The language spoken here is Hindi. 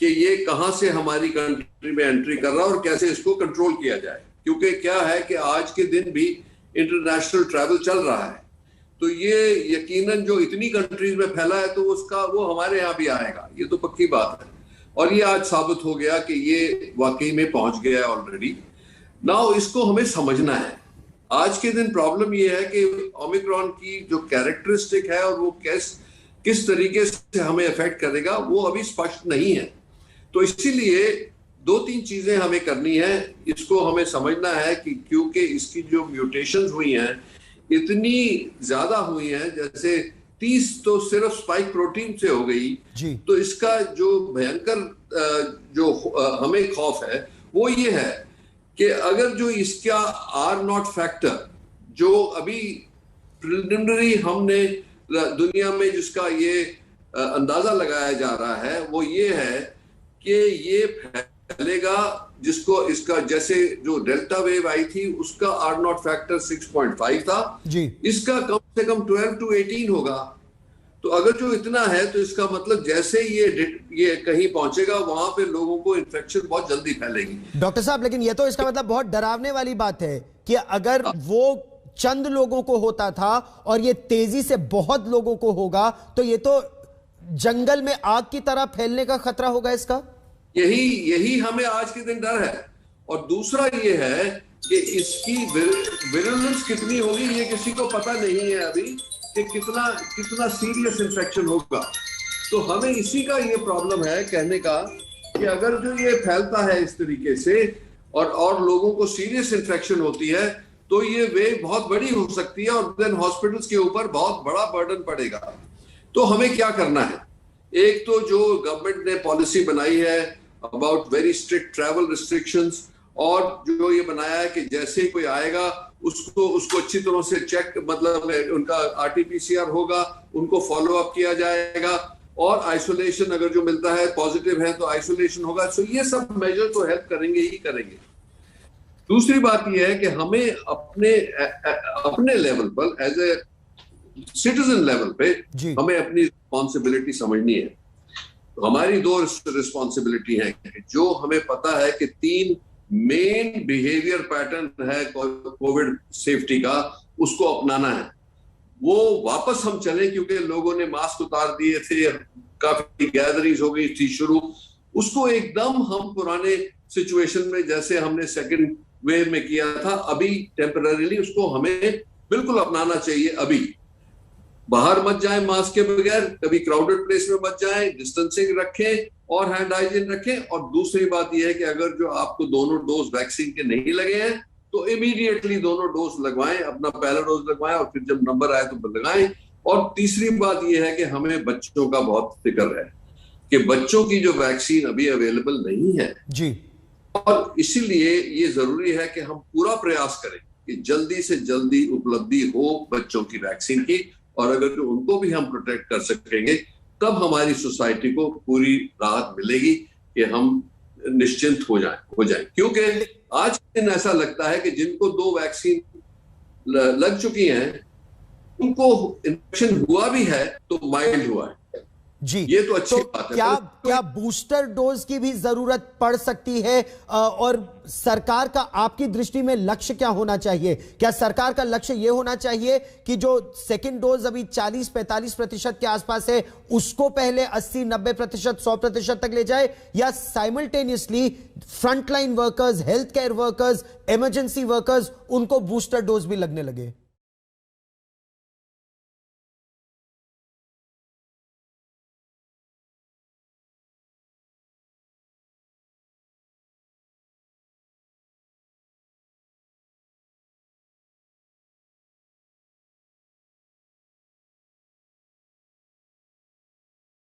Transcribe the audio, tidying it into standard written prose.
कि ये कहां से हमारी कंट्री में एंट्री कर रहा है और कैसे इसको कंट्रोल किया जाए, क्योंकि क्या है कि आज के दिन भी इंटरनेशनल ट्रैवल चल रहा है, तो ये यकीनन जो इतनी कंट्रीज में फैला है तो उसका वो हमारे यहाँ भी आएगा, ये तो पक्की बात है। और ये आज साबित हो गया कि ये वाकई में पहुंच गया है ऑलरेडी। नाउ इसको हमें समझना है। आज के दिन प्रॉब्लम ये है कि ओमिक्रॉन की जो कैरेक्टरिस्टिक है और वो किस तरीके से हमें अफेक्ट करेगा वो अभी स्पष्ट नहीं है। तो इसीलिए 2-3 चीजें हमें करनी है। इसको हमें समझना है कि क्योंकि इसकी जो म्यूटेशंस हुई हैं इतनी ज्यादा हुई हैं, जैसे 30 तो सिर्फ स्पाइक प्रोटीन से हो गई, तो इसका जो भयंकर जो हमें खौफ है वो ये है कि अगर जो इसका R0 फैक्टर जो अभी प्रिलिमिनरी हमने दुनिया में जिसका ये अंदाजा लगाया जा रहा है वो ये है कि ये फैलेगा, जिसको इसका जैसे जो डेल्टा वेव आई थी उसका R0 फैक्टर 6.5 था जी। इसका कम से कम 12 to 18 होगा। तो अगर जो इतना है तो इसका मतलब जैसे ये कहीं पहुंचेगा वहां पे लोगों को इन्फेक्शन बहुत जल्दी फैलेगी। डॉक्टर साहब, लेकिन ये तो इसका मतलब बहुत डरावने वाली बात है कि अगर वो चंद लोगों को होता था और ये तेजी से बहुत लोगों को होगा तो ये तो जंगल में आग की तरह फैलने का खतरा होगा इसका। यही हमें आज के दिन डर है। और दूसरा ये है कि इसकी विरुलेंस कितनी होगी ये किसी को पता नहीं है अभी कि कितना सीरियस इन्फेक्शन होगा। तो हमें इसी का ये प्रॉब्लम है कहने का कि अगर जो ये फैलता है इस तरीके से और लोगों को सीरियस इन्फेक्शन होती है तो ये वेव बहुत बड़ी हो सकती है और देन हॉस्पिटल्स के ऊपर बहुत बड़ा बर्डन पड़ेगा। तो हमें क्या करना है? एक तो जो गवर्नमेंट ने पॉलिसी बनाई है about very strict travel restrictions, और जो ये बनाया है कि जैसे ही कोई आएगा उसको अच्छी तरह से चेक, मतलब उनका RT-PCR होगा, उनको फॉलो अप किया जाएगा, और आइसोलेशन अगर जो मिलता है पॉजिटिव है तो आइसोलेशन होगा। सो ये सब मेजर तो हेल्प करेंगे ही करेंगे। दूसरी बात यह है कि हमें अपने लेवल पर एज ए सिटीजन लेवल पे हमें अपनी रिस्पॉन्सिबिलिटी समझनी है। तो हमारी 2 रिस्पॉन्सिबिलिटी है। जो हमें पता है कि 3 मेन बिहेवियर पैटर्न है कोविड सेफ्टी का, उसको अपनाना है। वो वापस हम चलें, क्योंकि लोगों ने मास्क उतार दिए थे, काफी गैदरिंग्स हो गई थी शुरू, उसको एकदम हम पुराने सिचुएशन में जैसे हमने सेकंड वेव में किया था अभी टेम्पररीली उसको हमें बिल्कुल अपनाना चाहिए। अभी बाहर मत जाएं मास्क के बगैर, कभी क्राउडेड प्लेस में मत जाएं, डिस्टेंसिंग रखें और हैंड हाइजीन रखें। और दूसरी बात यह है कि अगर जो आपको दोनों डोज वैक्सीन के नहीं लगे हैं तो इमीडिएटली दोनों डोज लगवाएं, अपना पहला डोज लगवाएं और फिर जब नंबर आए तो लगाएं। और तीसरी बात यह है कि हमें बच्चों का बहुत फिक्र है कि बच्चों की जो वैक्सीन अभी अवेलेबल नहीं है जी, और इसीलिए ये जरूरी है कि हम पूरा प्रयास करें कि जल्दी से जल्दी उपलब्धि हो बच्चों की वैक्सीन की, और अगर जो उनको भी हम प्रोटेक्ट कर सकेंगे तब हमारी सोसाइटी को पूरी राहत मिलेगी कि हम निश्चिंत हो जाएं। क्योंकि आज के दिन ऐसा लगता है कि जिनको 2 वैक्सीन लग चुकी हैं उनको इन्फेक्शन हुआ भी है तो माइल्ड हुआ है जी। ये तो अच्छी बात है। क्या बूस्टर डोज की भी जरूरत पड़ सकती है? और सरकार का आपकी दृष्टि में लक्ष्य क्या होना चाहिए? क्या सरकार का लक्ष्य यह होना चाहिए कि जो सेकंड डोज अभी 40-45% के आसपास है उसको पहले 80-90%, 100% तक ले जाए, या simultaneously frontline workers, health care workers, emergency workers, उनको बूस्टर डोज भी लगने लगे?